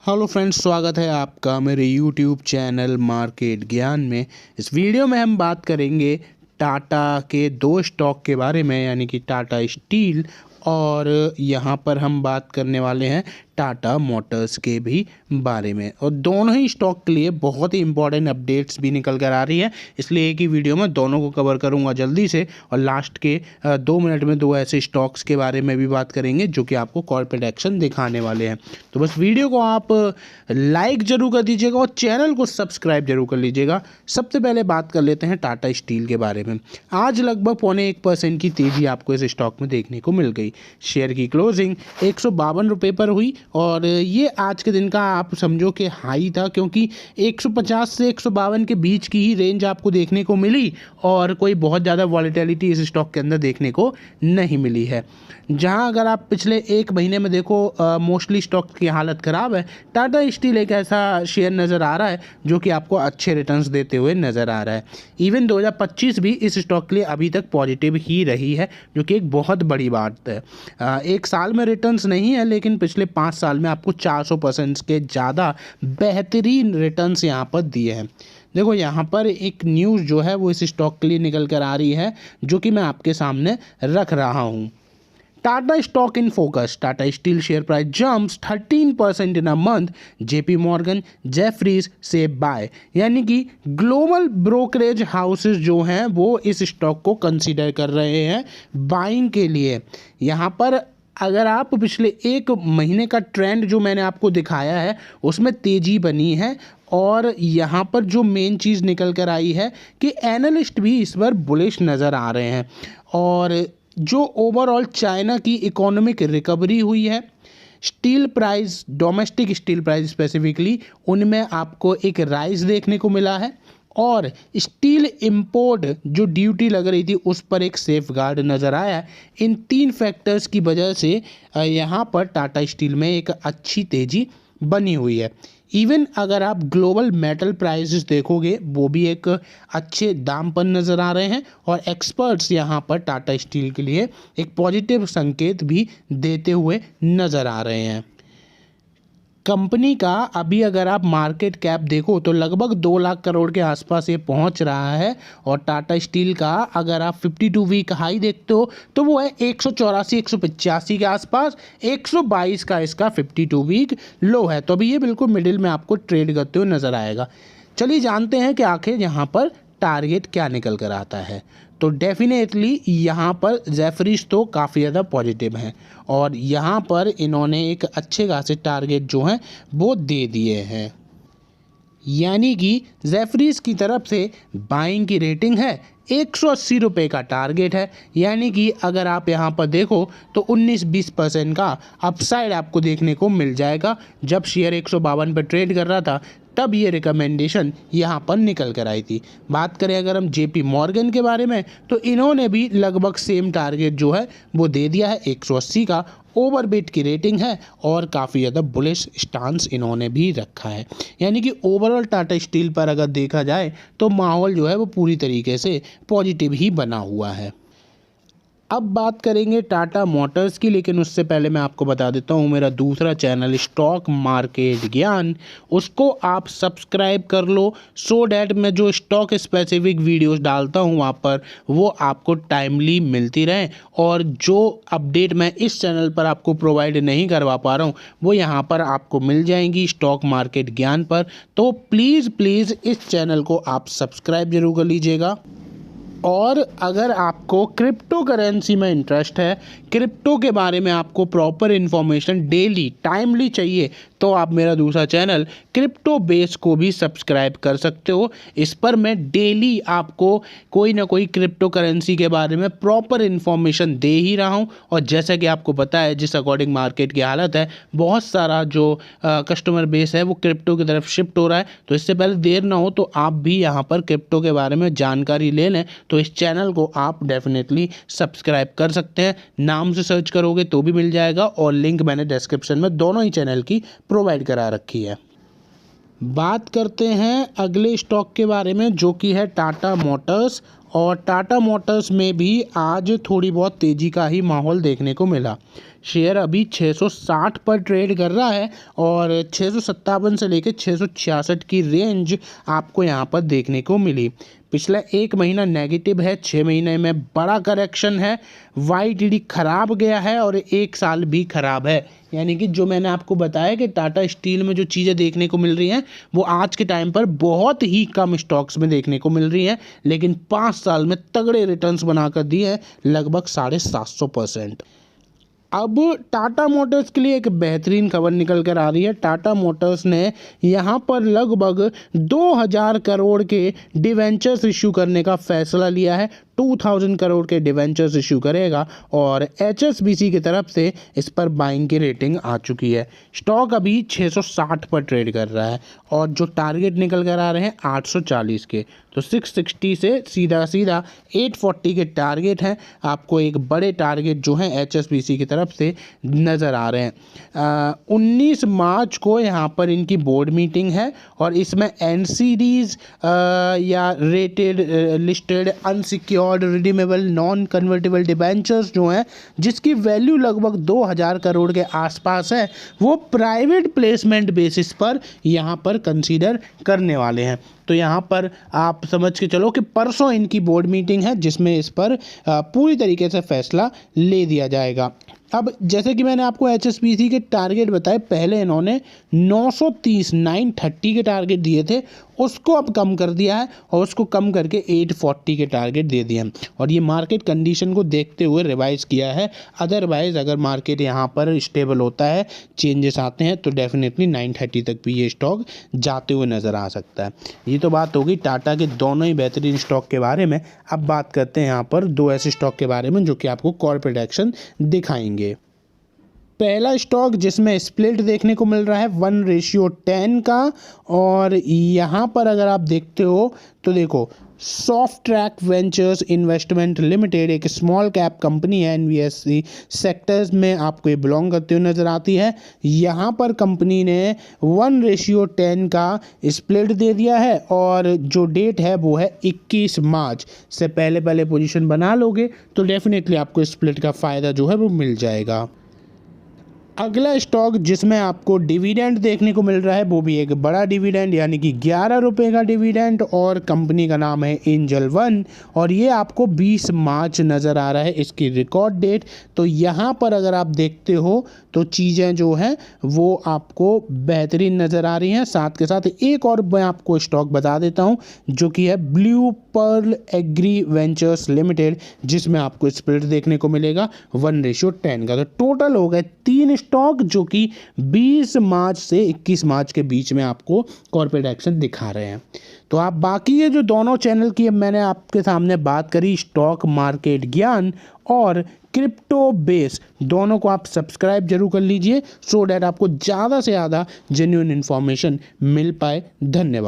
Hello friends, स्वागत है आपका मेरे यूट्यूब चैनल मार्केट ज्ञान में। इस वीडियो में हम बात करेंगे टाटा के दो स्टॉक के बारे में, यानी कि टाटा स्टील और यहाँ पर हम बात करने वाले हैं टाटा मोटर्स के भी बारे में। और दोनों ही स्टॉक के लिए बहुत ही इंपॉर्टेंट अपडेट्स भी निकल कर आ रही है, इसलिए एक ही वीडियो में दोनों को कवर करूंगा जल्दी से। और लास्ट के 2 मिनट में दो ऐसे स्टॉक्स के बारे में भी बात करेंगे जो कि आपको कॉर्पोरेट एक्शन दिखाने वाले हैं। तो बस वीडियो को आप लाइक जरूर कर दीजिएगा और चैनल को सब्सक्राइब जरूर कर लीजिएगा। सबसे पहले बात कर लेते हैं टाटा स्टील के बारे में। आज लगभग 0.25% की तेज़ी आपको इस स्टॉक में देखने को मिल गई। शेयर की क्लोजिंग 152 रुपये पर हुई और ये आज के दिन का आप समझो कि हाई था, क्योंकि 150 से 152 के बीच की ही रेंज आपको देखने को मिली और कोई बहुत ज़्यादा वॉलेटिलिटी इस स्टॉक के अंदर देखने को नहीं मिली है। जहां अगर आप पिछले एक महीने में देखो, मोस्टली स्टॉक की हालत ख़राब है। टाटा स्टील एक ऐसा शेयर नज़र आ रहा है जो कि आपको अच्छे रिटर्न्स देते हुए नज़र आ रहा है। इवन 2025 भी इस स्टॉक के लिए अभी तक पॉजिटिव ही रही है, जो कि एक बहुत बड़ी बात है। एक साल में रिटर्न्स नहीं है, लेकिन पिछले 5 साल में आपको 400% के ज़्यादा बेहतरीन रिटर्न्स यहाँ पर दिए हैं। देखो, यहाँ पर एक न्यूज़ जो है वो इस स्टॉक के लिए निकल कर आ रही है, जो कि मैं आपके सामने रख रहा हूँ। Tata stock in focus, Tata steel share price jumps 13% in a month, JP Morgan Jefferies से बाय। यानी कि ग्लोबल ब्रोकरेज हाउसेस जो हैं वो इस स्टॉक को कंसीडर कर रहे हैं बाइंग के लिए। यहाँ पर अगर आप पिछले एक महीने का ट्रेंड जो मैंने आपको दिखाया है उसमें तेज़ी बनी है, और यहाँ पर जो मेन चीज़ निकल कर आई है कि एनालिस्ट भी इस पर बुलिश नज़र आ रहे हैं। और जो ओवरऑल चाइना की इकोनॉमिक रिकवरी हुई है, steel price, domestic steel price specifically, उनमें आपको एक राइज देखने को मिला है। और स्टील इंपोर्ट जो ड्यूटी लग रही थी उस पर एक सेफ गार्ड नज़र आया। इन 3 फैक्टर्स की वजह से यहाँ पर टाटा स्टील में एक अच्छी तेज़ी बनी हुई है। इवन अगर आप ग्लोबल मेटल प्राइसेस देखोगे, वो भी एक अच्छे दाम पर नज़र आ रहे हैं, और एक्सपर्ट्स यहाँ पर टाटा स्टील के लिए एक पॉजिटिव संकेत भी देते हुए नज़र आ रहे हैं। कंपनी का अभी अगर आप मार्केट कैप देखो तो लगभग 2 लाख करोड़ के आसपास ये पहुंच रहा है। और टाटा स्टील का अगर आप 52 वीक हाई देखते हो तो वो है 184 185 के आसपास, 122 का इसका 52 वीक लो है। तो अभी ये बिल्कुल मिडिल में आपको ट्रेड करते हुए नज़र आएगा। चलिए जानते हैं कि आखिर यहाँ पर टारगेट क्या निकल कर आता है। तो डेफिनेटली यहाँ पर जेफरीज तो काफ़ी ज़्यादा पॉजिटिव हैं, और यहाँ पर इन्होंने एक अच्छे खासे टारगेट जो हैं वो दे दिए हैं। यानी कि जेफरीज की तरफ से बाइंग की रेटिंग है, 180 रुपये का टारगेट है। यानी कि अगर आप यहाँ पर देखो तो 19-20% का अपसाइड आपको देखने को मिल जाएगा। जब शेयर 152 पर ट्रेड कर रहा था तब ये रिकमेंडेशन यहाँ पर निकल कर आई थी। बात करें अगर हम जेपी मॉर्गन के बारे में, तो इन्होंने भी लगभग सेम टारगेट जो है वो दे दिया है, 180 का ओवरबीट की रेटिंग है, और काफ़ी ज़्यादा बुलिश स्टांस इन्होंने भी रखा है। यानी कि ओवरऑल टाटा स्टील पर अगर देखा जाए तो माहौल जो है वो पूरी तरीके से पॉजिटिव ही बना हुआ है। अब बात करेंगे टाटा मोटर्स की, लेकिन उससे पहले मैं आपको बता देता हूँ मेरा दूसरा चैनल स्टॉक मार्केट ज्ञान, उसको आप सब्सक्राइब कर लो, सो डैट मैं जो स्टॉक स्पेसिफिक वीडियोस डालता हूँ वहाँ पर वो आपको टाइमली मिलती रहे। और जो अपडेट मैं इस चैनल पर आपको प्रोवाइड नहीं करवा पा रहा हूँ वो यहाँ पर आपको मिल जाएंगी स्टॉक मार्केट ज्ञान पर। तो प्लीज़ इस चैनल को आप सब्सक्राइब जरूर कर लीजिएगा। और अगर आपको क्रिप्टो करेंसी में इंटरेस्ट है, क्रिप्टो के बारे में आपको प्रॉपर इन्फॉर्मेशन डेली टाइमली चाहिए, तो आप मेरा दूसरा चैनल क्रिप्टो बेस को भी सब्सक्राइब कर सकते हो। इस पर मैं डेली आपको कोई ना कोई क्रिप्टो करेंसी के बारे में प्रॉपर इन्फॉर्मेशन दे ही रहा हूँ। और जैसा कि आपको पता है, जिस अकॉर्डिंग मार्केट की हालत है, बहुत सारा जो कस्टमर बेस है वो क्रिप्टो की तरफ शिफ्ट हो रहा है। तो इससे पहले देर ना हो तो आप भी यहाँ पर क्रिप्टो के बारे में जानकारी ले लें। तो इस चैनल को आप डेफिनेटली सब्सक्राइब कर सकते हैं, नाम से सर्च करोगे तो भी मिल जाएगा, और लिंक मैंने डिस्क्रिप्शन में दोनों ही चैनल की प्रोवाइड करा रखी है। बात करते हैं अगले स्टॉक के बारे में, जो कि है टाटा मोटर्स। और टाटा मोटर्स में भी आज थोड़ी बहुत तेज़ी का ही माहौल देखने को मिला। शेयर अभी 660 पर ट्रेड कर रहा है और 657 से लेकर 666 की रेंज आपको यहाँ पर देखने को मिली। पिछला एक महीना नेगेटिव है, 6 महीने में बड़ा करेक्शन है, YTD खराब गया है और एक साल भी खराब है। यानी कि जो मैंने आपको बताया कि टाटा स्टील में जो चीज़ें देखने को मिल रही हैं वो आज के टाइम पर बहुत ही कम स्टॉक्स में देखने को मिल रही हैं, लेकिन 5 साल में तगड़े रिटर्न्स बनाकर दिए हैं, लगभग 750%। अब टाटा मोटर्स के लिए एक बेहतरीन खबर निकल कर आ रही है। टाटा मोटर्स ने यहाँ पर लगभग 2000 करोड़ के डिवेंचर्स इशू करने का फैसला लिया है। 2000 करोड़ के डिवेंचर्स इशू करेगा और HSBC की तरफ से इस पर बाइंग की रेटिंग आ चुकी है। स्टॉक अभी 660 पर ट्रेड कर रहा है और जो टारगेट निकल कर आ रहे हैं 840 के, तो 660 से सीधा सीधा 840 के टारगेट हैं। आपको एक बड़े टारगेट जो हैं HSBC की तरफ से नज़र आ रहे हैं। 19 मार्च को यहाँ पर इनकी बोर्ड मीटिंग है और इसमें NCDs या rated listed unsecured redeemable non convertible debentures जो हैं, जिसकी वैल्यू लगभग 2000 करोड़ के आसपास है, वो प्राइवेट प्लेसमेंट बेसिस पर यहाँ पर कंसीडर करने वाले हैं। तो यहाँ पर आप समझ के चलो कि परसों इनकी बोर्ड मीटिंग है जिसमें इस पर पूरी तरीके से फैसला ले दिया जाएगा। अब जैसे कि मैंने आपको HSBC के टारगेट बताए, पहले इन्होंने 930 के टारगेट दिए थे, उसको अब कम कर दिया है और उसको कम करके 840 के टारगेट दे दिए हैं और ये मार्केट कंडीशन को देखते हुए रिवाइज़ किया है। अदरवाइज़ अगर मार्केट यहाँ पर स्टेबल होता है, चेंजेस आते हैं, तो डेफिनेटली 930 तक भी ये स्टॉक जाते हुए नज़र आ सकता है। ये तो बात होगी टाटा के दोनों ही बेहतरीन स्टॉक के बारे में। अब बात करते हैं यहाँ पर दो ऐसे स्टॉक के बारे में जो कि आपको कॉर्पोरेट एक्शन दिखाएंगे। पहला स्टॉक जिसमें स्प्लिट देखने को मिल रहा है 1:10 का, और यहाँ पर अगर आप देखते हो तो देखो सॉफ्टट्रैक वेंचर्स इन्वेस्टमेंट लिमिटेड एक स्मॉल कैप कंपनी है, NBSE सेक्टर्स में आपको ये बिलोंग करते हुए नज़र आती है। यहाँ पर कंपनी ने 1:10 का स्प्लिट दे दिया है और जो डेट है वो है 21 मार्च। से पहले पोजीशन बना लोगे तो डेफिनेटली आपको स्प्लिट का फ़ायदा जो है वो मिल जाएगा। अगला स्टॉक जिसमें आपको डिविडेंड देखने को मिल रहा है वो भी एक बड़ा डिविडेंड, यानी कि 11 रुपये का डिविडेंड, और कंपनी का नाम है एंजल वन और ये आपको 20 मार्च नज़र आ रहा है इसकी रिकॉर्ड डेट। तो यहाँ पर अगर आप देखते हो तो चीज़ें जो हैं वो आपको बेहतरीन नज़र आ रही हैं। साथ के साथ एक और मैं आपको स्टॉक बता देता हूँ जो कि है Blue Pearl Agri Ventures Limited, जिसमें आपको स्प्लिट देखने को मिलेगा 1:10 का। तो टोटल हो गए 3 स्टॉक जो कि 20 मार्च से 21 मार्च के बीच में आपको कॉर्पोरेट एक्शन दिखा रहे हैं। तो आप बाकी ये जो दोनों चैनल की मैंने आपके सामने बात करी, स्टॉक मार्केट ज्ञान और क्रिप्टो बेस, दोनों को आप सब्सक्राइब जरूर कर लीजिए सो डैट आपको ज़्यादा से ज़्यादा जेन्युइन इन्फॉर्मेशन मिल पाए। धन्यवाद।